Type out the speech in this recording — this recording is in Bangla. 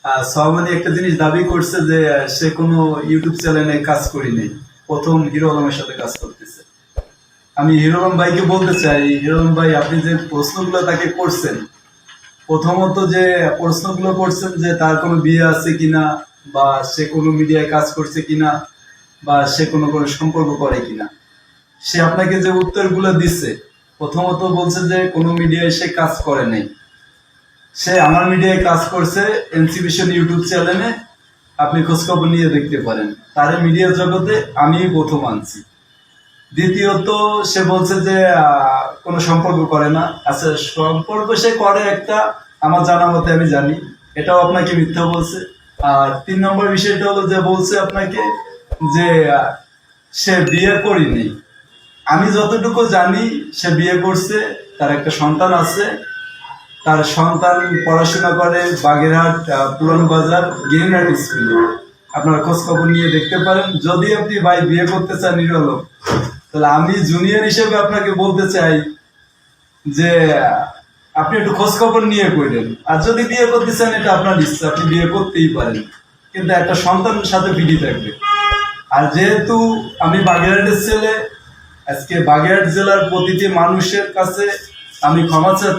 সোহামনি একটা জিনিস দাবি করছে যে সে কোনো ইউটিউব চ্যানেলে কাজ করিনি, প্রথম হিরো আলমের সাথে কাজ করতেছে। আমি হিরো আলম ভাইকে বলতে চাই, হিরো আলম ভাই আপনি যে প্রশ্নগুলো তাকে করছেন, প্রথমত যে প্রশ্নগুলো করছেন যে তার কোনো বিয়ে আছে কিনা, বা সে কোনো মিডিয়ায় কাজ করছে কিনা, বা সে কোনো কোনো সম্পর্ক করে কিনা, সে আপনাকে যে উত্তরগুলো দিচ্ছে, প্রথমত বলছে যে কোনো মিডিয়ায় সে কাজ করে নাই। সে আমার মিডিয়ায় কাজ করছে, এনসিভিশন ইউটিউব চ্যানেলে, আপনি খোঁজখবর নিয়ে দেখতে পারেন। তার মিডিয়া জগতে আমি প্রথম আনছি। দ্বিতীয়ত সে বলছে যে কোনো সম্পর্ক করে না। আচ্ছা, সম্পর্ক সে করে একটা, আমার জানা মতে আমি জানি, এটাও আপনাকে মিথ্যা বলছে। আর 3 নম্বর বিষয়টা হলো যে বলছে আপনাকে যে সে বিয়ে করেনি। আমি যতটুকু জানি সে বিয়ে করছে, তার একটা সন্তান আছে। তার সন্তান পড়াশোনা করে বাগেরহাট পুরান বাজার গিরিনাট স্কুলে। আপনারা খোঁজ খবর নিয়ে দেখতে পারেন। যদি আপনি ভাই বিয়ে করতে চান নিরলো, তাহলে আমি জুনিয়র হিসেবে আপনাকে বলতে চাই যে আপনি একটু খোঁজ খবর নিয়ে করবেন। আর যদি বিয়ে করতে চান, এটা আপনার ইচ্ছা, আপনি বিয়ে করতেই পারেন, কিন্তু একটা সন্তানের সাথে বিধি থাকবে। আর যেহেতু আমি বাগেরহাটের ছেলে, আজকে বাগেরহাট জেলার প্রতিটি মানুষের কাছে আমি ক্ষমা চাচ্ছি।